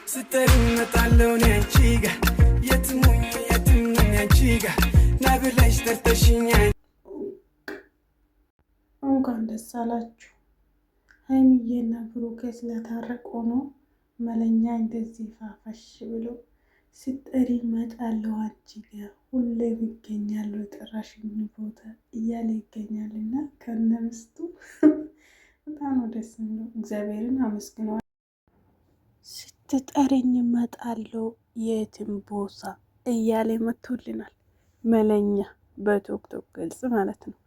ስትጠሪኝ እመጣለሁ እኔ አንቺ ጋር የትም ሆኜ የትም ነኝ አንቺ ጋር ና ብለሽ ጠርተሽኛል። እንኳን ደስ አላችሁ። ሀይሚዬና ብሩኬ ስለታረቁ ነው። መለኛ እንደዚህ ፋፈሽ ብሎ ስትጠሪ እመጣለሁ አንቺ ጋር ሁሌም ይገኛሉ የጠራሽኝ ቦታ እያለ ይገኛል እና ከነ ምስቱ በጣም ነው ደስ የሚለው። እግዚአብሔርን አመስግነዋል። ስትጠሪኝ እመጣለሁ የትም ቦታ እያለ መጥቶልናል። መለኛ በቶክቶክ ገልጽ ማለት ነው።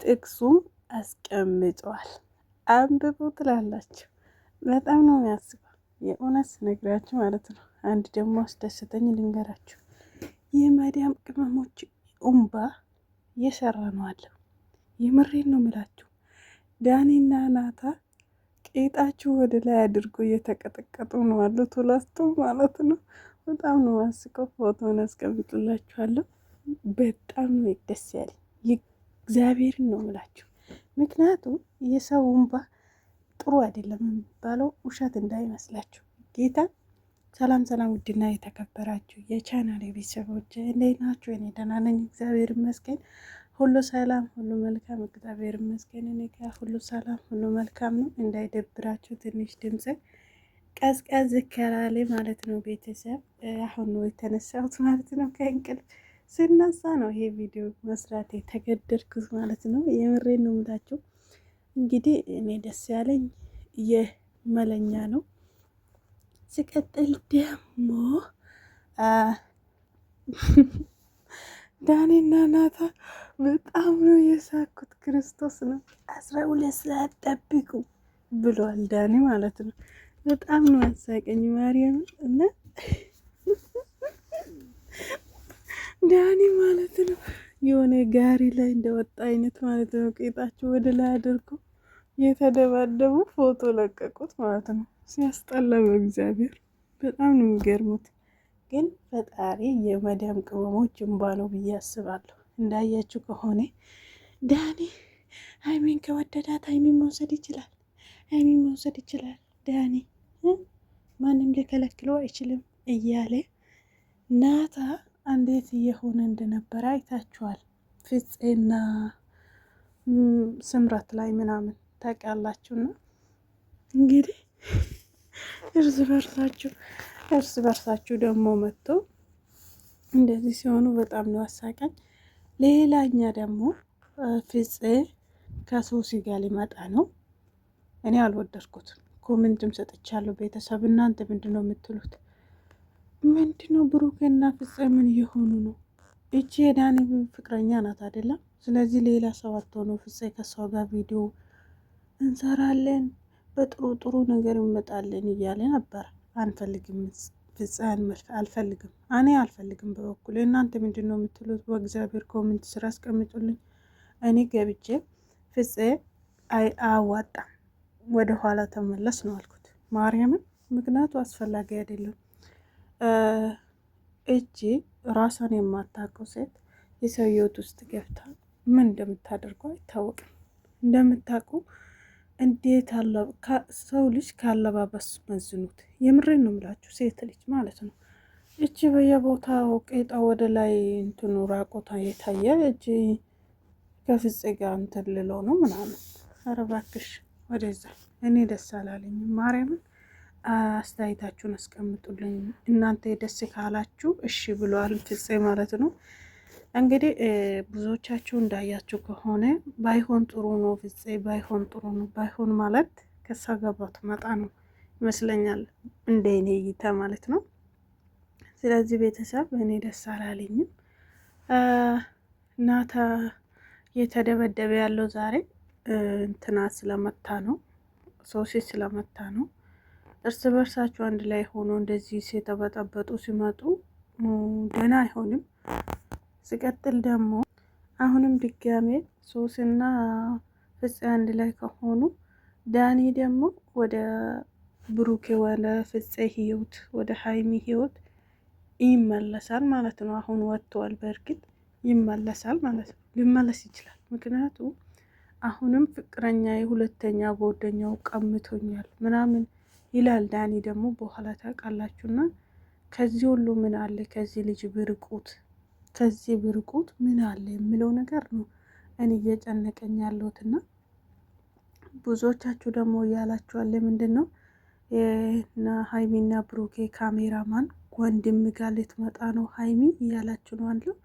ጥቅሱም አስቀምጠዋል። አንብቡ ትላላችሁ። በጣም ነው የሚያስበው የእውነት ነግራችሁ ማለት ነው። አንድ ደግሞ አስደስተኝ ልንገራችሁ። የማዳም ቅመሞች ኡምባ እየሰራ ነው አለ። የምሬን ነው ምላችሁ። ዳኒና ናታ ቄጣችሁ ወደ ላይ አድርጎ እየተቀጠቀጡ ነው አሉት ሁለቱ ማለት ነው። በጣም ነው ማስቀው። ፎቶን አስቀምጥላችኋለሁ። በጣም ነው ደስ ያለኝ። እግዚአብሔርን ነው ምላችሁ። ምክንያቱም የሰው እንባ ጥሩ አይደለም የሚባለው ውሸት እንዳይመስላችሁ። ጌታ ሰላም ሰላም፣ ውድና የተከበራችሁ የቻናል ቤተሰቦች እንዴት ናችሁ? እኔ ደህና ነኝ፣ እግዚአብሔር ይመስገን። ሁሉ ሰላም፣ ሁሉ መልካም፣ እግዚአብሔር ይመስገን። እኔ ጋር ሁሉ ሰላም፣ ሁሉ መልካም ነው። እንዳይደብራችሁ ትንሽ ድምጽ ቀዝቀዝ ከላለ ማለት ነው። ቤተሰብ አሁን ነው የተነሳሁት ማለት ነው። ከእንቅልፍ ስነሳ ነው ይሄ ቪዲዮ መስራት የተገደድኩት ማለት ነው። የምሬን ነው የምላችሁ። እንግዲህ እኔ ደስ ያለኝ የመለኛ ነው። ሲቀጥል ደግሞ ዳኒና ናታ በጣም ነው የሳኩት። ክርስቶስ ነው 12 ሰዓት ጠብቁ ብሏል ዳኒ ማለት ነው። በጣም ነው ያሳቀኝ ማርያም እና ዳኒ ማለት ነው የሆነ ጋሪ ላይ እንደወጣ አይነት ማለት ነው። ቄጣቸው ወደ ላይ አድርጎ የተደባደቡ ፎቶ ለቀቁት ማለት ነው። ሲያስጠላ በእግዚአብሔር በጣም ነው የሚገርሙት። ግን ፈጣሪ የመዳም ቅመሞች እንባ ነው ብዬ አስባለሁ። እንዳያችሁ ከሆነ ዳኒ ሀይሚን ከወደዳት ሀይሚን መውሰድ ይችላል፣ ሀይሚን መውሰድ ይችላል። ዳኒ ማንም ሊከለክለው አይችልም እያለ ናታ እንዴት እየሆነ እንደነበረ አይታችኋል። ፍፄና ስምረት ላይ ምናምን ታውቃላችሁና እንግዲህ እርስ በርሳችሁ ደግሞ መጥቶ እንደዚህ ሲሆኑ በጣም ነው አሳቃኝ። ሌላኛ ደግሞ ፍፄ ከሶሲ ጋር ሊመጣ ነው። እኔ አልወደድኩትም። ኮሜንትም ሰጥቻለሁ። ቤተሰብ እናንተ ምንድን ነው የምትሉት? ምንድነው ብሩክና ፍፄ ምን እየሆኑ ነው? እቺ የዳኒ ፍቅረኛ ናት አይደለም? ስለዚህ ሌላ ሰው አትሆኑ። ፍፄ ከሷ ጋር ቪዲዮ እንሰራለን በጥሩ ጥሩ ነገር እንመጣለን እያለ ነበር። አንፈልግም፣ ፍፄ አልፈልግም፣ እኔ አልፈልግም በበኩል። እናንተ ምንድን ነው የምትሉት? በእግዚአብሔር ኮሜንት ስራ አስቀምጡልኝ። እኔ ገብቼ ፍፄ አያዋጣም ወደ ኋላ ተመለስ ነው አልኩት ማርያምን። ምክንያቱ አስፈላጊ አይደለም። እጅ ራሷን የማታውቀው ሴት የሰው ህይወት ውስጥ ገብታ ምን እንደምታደርገው አይታወቅም። እንደምታውቁ እንዴት ሰው ልጅ ካለባበስ መዝኑት። የምሬን ነው የምላችሁ፣ ሴት ልጅ ማለት ነው። እጅ በየቦታው ቄጣ ወደ ላይ እንትኑ ራቆታ የታየ እጅ ከፍፄ ጋር እንትን ልለው ነው ምናምን። ኧረ እባክሽ ወደዛ። እኔ ደስ አላለኝም ማርያምን። አስተያየታችሁን አስቀምጡልኝ። እናንተ ደስ ካላችሁ እሺ ብለዋል ፍፄ ማለት ነው። እንግዲህ ብዙዎቻችሁ እንዳያችሁ ከሆነ ባይሆን ጥሩ ነው ፍፄ፣ ባይሆን ጥሩ ነው። ባይሆን ማለት ከሳ ገባት መጣ ነው ይመስለኛል፣ እንደ እኔ እይታ ማለት ነው። ስለዚህ ቤተሰብ እኔ ደስ አላለኝም። ናታ የተደበደበ ያለው ዛሬ እንትና ስለመታ ነው፣ ሶሲ ስለመታ ነው። እርስ በርሳቸው አንድ ላይ ሆኖ እንደዚህ ሲተበጠበጡ ሲመጡ ገና አይሆንም። ሲቀጥል ደግሞ አሁንም ድጋሜ ሶስና ፍፄ አንድ ላይ ከሆኑ ዳኒ ደግሞ ወደ ብሩኬ ወደ ፍፄ ህይወት ወደ ሀይሚ ህይወት ይመለሳል ማለት ነው። አሁን ወጥተዋል፣ በእርግጥ ይመለሳል ማለት ነው። ሊመለስ ይችላል። ምክንያቱም አሁንም ፍቅረኛ የሁለተኛ ጓደኛው ቀምቶኛል ምናምን ይላል ዳኒ ደግሞ በኋላ ታውቃላችሁና ከዚህ ሁሉ ምን አለ ከዚህ ልጅ ብርቁት ከዚህ ብርቁት ምን አለ የሚለው ነገር ነው እኔ እየጨነቀኝ ያለሁትና ብዙዎቻችሁ ደግሞ እያላችኋል ምንድን ነው ሀይሚና ብሩኬ ካሜራማን ወንድም ጋር ልትመጣ ነው ሀይሚ እያላችሁ ነው አለው።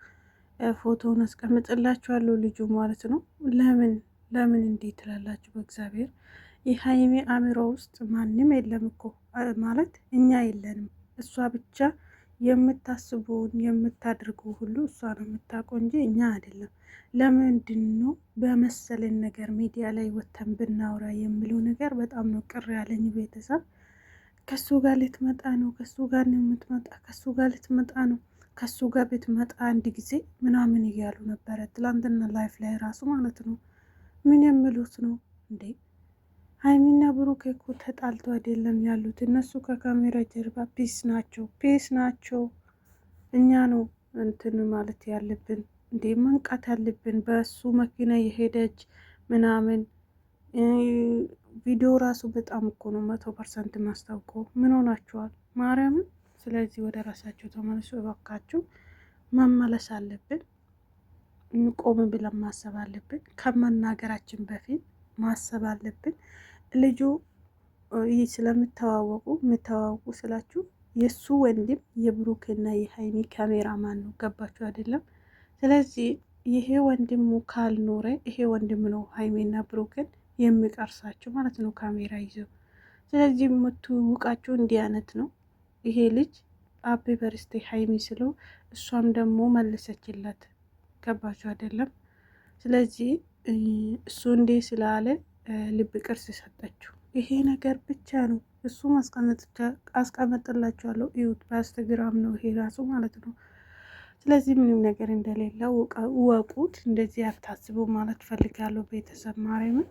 ፎቶውን አስቀምጥላችኋለሁ ልጁ ማለት ነው። ለምን እንዴት ትላላችሁ? በእግዚአብሔር የሀይሚ አእምሮ ውስጥ ማንም የለም እኮ ማለት እኛ የለንም። እሷ ብቻ የምታስበውን የምታደርገው ሁሉ እሷ ነው የምታውቀው እንጂ እኛ አይደለም። ለምንድን ነው በመሰለን ነገር ሚዲያ ላይ ወተን ብናወራ የሚለው ነገር በጣም ነው ቅር ያለኝ። ቤተሰብ ከሱ ጋር ልትመጣ ነው፣ ከሱ ጋር ነው የምትመጣ፣ ከሱ ጋር ልትመጣ ነው፣ ከሱ ጋር ብትመጣ አንድ ጊዜ ምናምን እያሉ ነበረ ትላንትና ላይፍ ላይ ራሱ ማለት ነው። ምን የምሉት ነው እንዴ? ሀይሚና ብሩክ እኮ ተጣልቶ አይደለም ያሉት እነሱ ከካሜራ ጀርባ ፒስ ናቸው፣ ፒስ ናቸው። እኛ ነው እንትን ማለት ያለብን እንዴ መንቃት ያለብን። በሱ መኪና የሄደች ምናምን ቪዲዮ ራሱ በጣም እኮ ነው 100% ማስታውቀው። ምን ሆናችኋል ማርያምን? ስለዚህ ወደ ራሳቸው ተመልሶ እባካችሁ መመለስ አለብን። ቆም ብለን ማሰብ አለብን። ከመናገራችን በፊት ማሰብ አለብን። ልጁ ይህ ስለምተዋወቁ የምተዋወቁ ስላችሁ የእሱ ወንድም የብሩክና የሀይሚ ካሜራማን ነው። ገባችሁ አይደለም? ስለዚህ ይሄ ወንድሙ ካልኖረ ይሄ ወንድም ነው ሀይሚና ብሩክን የሚቀርሳቸው ማለት ነው ካሜራ ይዘው። ስለዚህ የምትውቃቸው እንዲህ አይነት ነው። ይሄ ልጅ አቤ በርስቴ ሀይሚ ስለው እሷም ደግሞ መለሰችለት። ገባችሁ አይደለም? ስለዚህ እሱ እንዴ ስላለ ልብ ቅርስ ሰጠችው። ይሄ ነገር ብቻ ነው። እሱ አስቀመጥላችኋለሁ እዩት። በኢንስታግራም ነው ይሄ ራሱ ማለት ነው። ስለዚህ ምንም ነገር እንደሌለው እወቁት። እንደዚህ አታስቡ ማለት ፈልጋለሁ ቤተሰብ ማርያምን